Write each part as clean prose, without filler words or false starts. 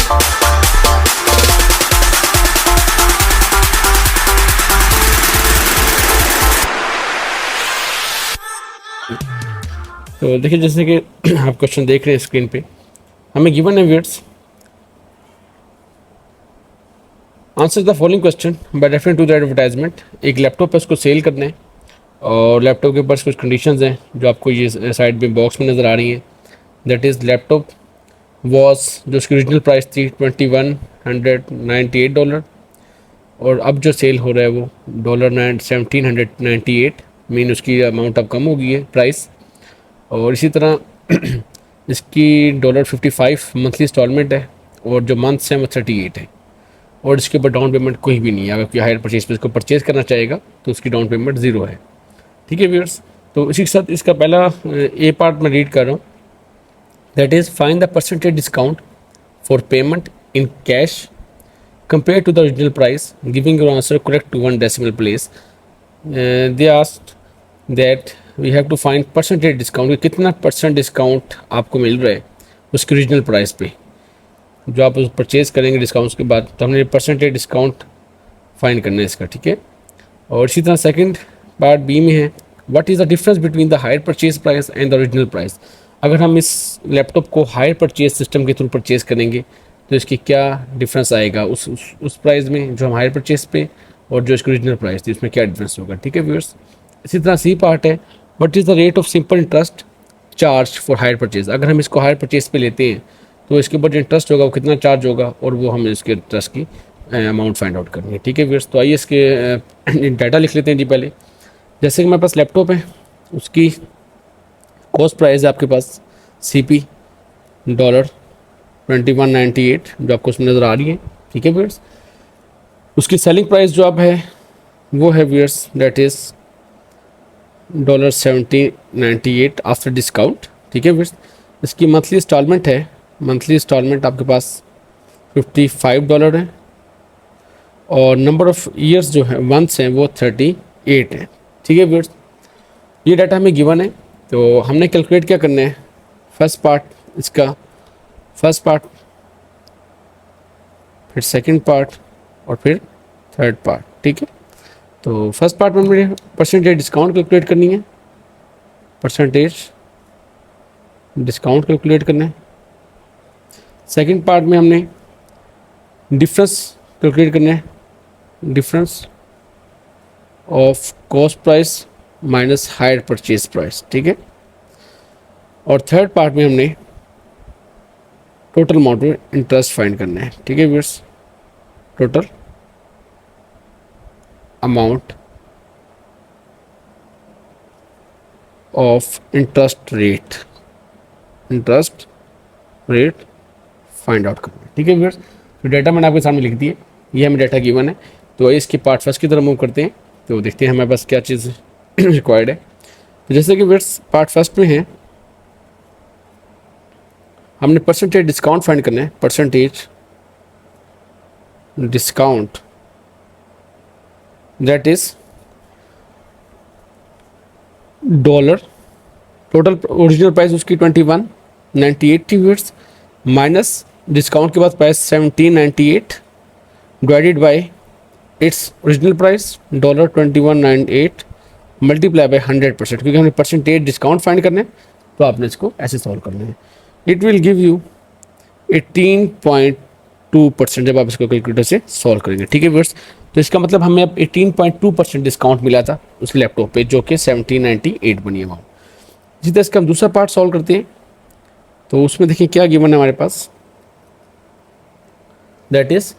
तो देखिए जैसे कि आप क्वेश्चन देख रहे हैं स्क्रीन पे, हमें गिवन है viewers, answer the following question by referring to the advertisement. एक लैपटॉप है, उसको सेल करना है और लैपटॉप के ऊपर कुछ कंडीशंस हैं जो आपको ये साइड में बॉक्स में नज़र आ रही हैं। दैट इज़ लैपटॉप वॉज, जो उसकी ओरिजिनल प्राइस थी $2198 और अब जो सेल हो रहा है वो $1798, मीन उसकी अमाउंट अब कम हो गई है प्राइस। और इसी तरह इसकी $55 मंथली इंस्टॉलमेंट है और जो मंथ्स हैं वो 38 है और इसके ऊपर डाउन पेमेंट कोई भी नहीं है। अगर कोई हायर परचेज पे इसको परचेज करना चाहेगा तो उसकी डाउन पेमेंट 0 है। ठीक है व्यूअर्स, तो इसी के साथ इसका पहला ए पार्ट मैं रीड कर रहा हूँ। That is find the percentage discount for payment in cash compared to the original price, giving your answer correct to 1 decimal place. They asked that we have to find percentage discount, कितना percent discount आपको मिल रहा है उसकी original price पे जो आप उस purchase करेंगे डिस्काउंट्स के बाद, तो हमने परसेंटेज डिस्काउंट फाइंड करना है इसका। ठीक है, और इसी तरह सेकंड पार्ट बी में है, what is the difference between the hire purchase price and the original price. अगर हम इस लैपटॉप को हायर परचेज सिस्टम के थ्रू परचेज करेंगे तो इसकी क्या डिफरेंस आएगा उस प्राइस में जो हम हायर परचेज पे और जो इसकी ओरिजिनल प्राइस थी उसमें क्या डिफरेंस होगा। ठीक है व्यूअर्स, इसी तरह सी पार्ट है, what is the rate of simple interest charge for hire purchase. अगर हम इसको हायर परचेज पे लेते हैं तो इसके ऊपर जो इंटरेस्ट होगा वो कितना चार्ज होगा और वो हमें इसके इंटरेस्ट की अमाउंट फाइंड आउट करनी है। ठीक है व्यूअर्स, तो आइए इसके डाटा लिख लेते हैं जी। पहले जैसे कि हमारे पास लैपटॉप है, उसकी कॉस्ट प्राइस है आपके पास CP $2198 जो आपको उसमें नज़र आ रही है। ठीक है व्यूअर्स, उसकी सेलिंग प्राइस जो अब है वो है viewers that is $1798 after discount. ठीक है व्यूअर्स, इसकी मंथली इंस्टॉलमेंट है, मंथली इंस्टॉलमेंट आपके पास $55 है और नंबर ऑफ़ ईयर्स जो है मंथ्स हैं वो 38 है। ठीक है व्यूअर्स, ये डाटा हमें गिवन है तो हमने कैलकुलेट क्या करना है, फर्स्ट पार्ट इसका, फर्स्ट पार्ट, फिर सेकंड पार्ट और फिर थर्ड पार्ट। ठीक है, तो फर्स्ट पार्ट में मुझे परसेंटेज डिस्काउंट कैलकुलेट करनी है, परसेंटेज डिस्काउंट कैलकुलेट करना है। सेकंड पार्ट में हमने डिफरेंस कैलकुलेट करना है, difference of cost price minus hire purchase price. ठीक है, और थर्ड पार्ट में हमने टोटल अमाउंट में इंटरेस्ट फाइंड करना है। ठीक है viewers, total amount of interest rate find out करना है। ठीक है व्यूअर्स, तो डाटा मैंने आपके सामने लिख दी है, ये हमें डाटा गिवन है। तो इसके पार्ट फर्स्ट की तरफ मूव करते हैं, तो देखते हैं हमारे पास क्या चीज़ रिक्वायर्ड है। तो जैसे कि व्यूअर्स पार्ट फर्स्ट में है, हमने परसेंटेज डिस्काउंट फाइंड करना है, percentage discount that is dollar, total original price उसकी 2198 थी व्यूअर्स, माइनस डिस्काउंट के बाद price 1798 divided by its original price $2198 multiply by 100%, क्योंकि हमने परसेंटेज डिस्काउंट फाइंड करना है तो आपने इसको ऐसे सॉल्व करना है। इट विल गिव यू 18.2% जब आप इसको कैलकुलेटर से सॉल्व करेंगे। ठीक है व्यूअर्स, तो इसका मतलब हमें अब 18.2% डिस्काउंट मिला था उस लैपटॉप पे जो कि 1798 बनी अमाउंट। इसी तरह इसका हम दूसरा पार्ट सॉल्व करते हैं, तो उसमें देखिए क्या गिवन है हमारे पास, that is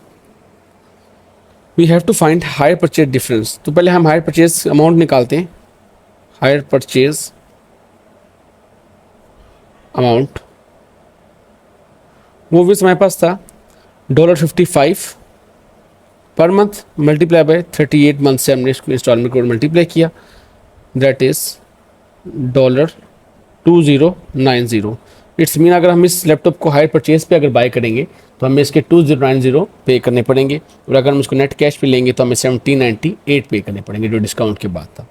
we have to find hire purchase difference. तो पहले हम हायर परचेज अमाउंट निकालते हैं, हायर परचेज अमाउंट वो भी हमारे पास था $55 per month multiply by 38 month से हमने इसको इंस्टॉलमेंट को मल्टीप्लाई किया, दैट इज़ $2090। इट्स मीन अगर हम इस लैपटॉप को हायर परचेज पे अगर बाय करेंगे तो हमें इसके 2090 पे करने पड़ेंगे, और अगर हम इसको नेट कैश पे लेंगे तो हमें 1798 पे करने पड़ेंगे जो डिस्काउंट के बाद था।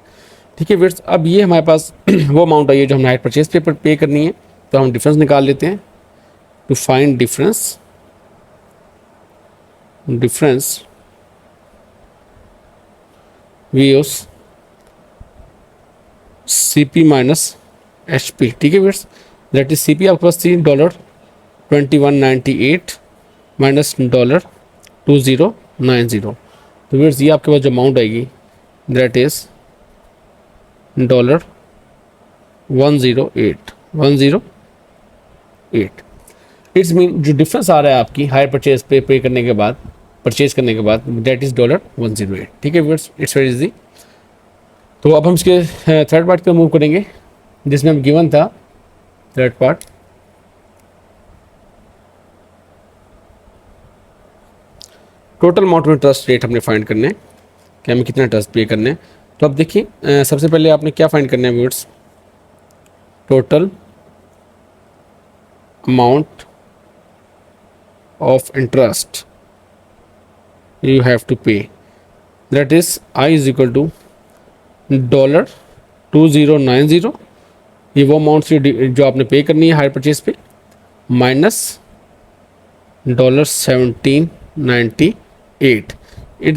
ठीक है व्यूअर्स, अब ये हमारे पास वो अमाउंट आई है जो हमने हायर परचेज पे कर करनी है, तो हम डिफरेंस निकाल लेते हैं। To find difference difference we use C P minus H P, ठीक है viewers. That is C P आपके पास थी $21.98 माइनस $2090। तो व्यूअर्स ये आपके पास जो अमाउंट आएगी दैट इज $108 इट्स मीन जो डिफरेंस आ रहा है आपकी हायर परचेज पे करने के बाद, परचेज करने के बाद, दैट इज $108, ठीक है व्यूअर्स। It's very easy. तो अब हम इसके थर्ड पार्ट पे मूव करेंगे जिसमें हम गिवन था third part. Total amount of interest rate हमने फाइंड करने हैं कि हमें कितना इंटरेस्ट पे करने हैं। तो अब देखिए सबसे पहले आपने क्या फाइंड करना है viewers, total amount of interest you have to pay, that is I is equal to $2090, ये वो अमाउंट जो आपने पे करनी है हायर परचेज पे, minus $1798, it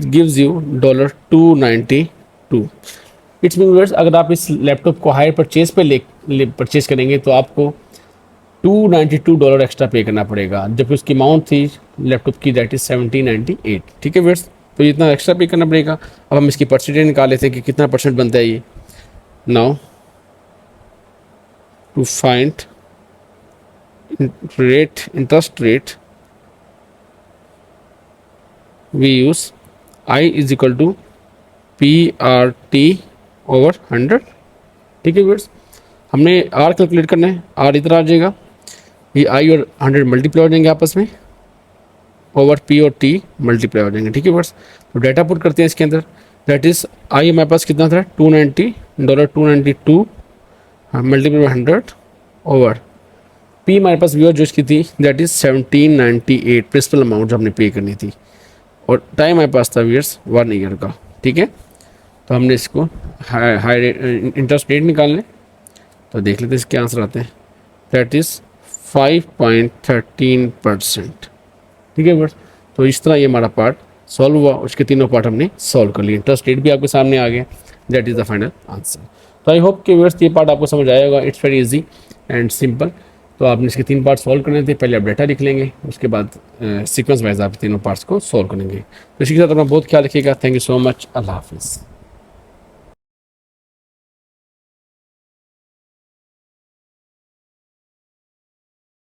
gives you $292। It's mean अगर आप इस लैपटॉप को हायर परचेज पे परचेज करेंगे तो आपको $292 एक्स्ट्रा पे करना पड़ेगा, जबकि उसकी अमाउंट थी लैपटॉप की दैट इज 1798, ठीक है व्यूअर्स। तो इतना एक्स्ट्रा पे करना पड़ेगा। अब हम इसकी परसेंटेज निकाल लेते हैं कि कितना परसेंट बनता है ये। Now to find rate, interest rate, we use I is equal to PRT/100, ठीक है व्यूअर्स। हमने आर कैलकुलेट करना है, आर इधर आ जाएगा, ये आई और 100 मल्टीप्लाई हो जाएंगे आपस में, ओवर पी और टी मल्टीप्लाई हो जाएंगे, ठीक है बस। तो डाटा पुट करते हैं इसके अंदर, दैट इज़ आई हमारे पास कितना था $292 मल्टीप्लाई 100 ओवर पी हमारे पास व्यूअर जो इसकी थी दैट इज़ 1798 प्रिंसिपल अमाउंट जो हमने पे करनी थी, और टाइम हमारे पास था व्यूअर्स 1 ईयर का, ठीक है। तो हमने इसको हाई इंटरेस्ट रेट निकाल लें, तो देख लेते हैं इसके आंसर आते हैं, दैट इज़ 5.13%, ठीक है बस। तो इस तरह ये हमारा पार्ट सॉल्व हुआ, उसके तीनों पार्ट हमने सॉल्व कर लिए, इंटरेस्ट रेट भी आपके सामने आ गया, that is the final answer. तो आई होप कि व्यूअर्स ये पार्ट आपको समझ आया होगा, it's very easy and simple. तो आपने इसके 3 पार्ट सॉल्व करने थे, पहले आप डाटा लिख लेंगे, उसके बाद सीक्वेंस वाइज आप तीनों पार्ट्स को सॉल्व करेंगे। तो इसी के साथ अपना बहुत ख्याल रखिएगा। थैंक यू सो मच, अल्लाह हाफिज़।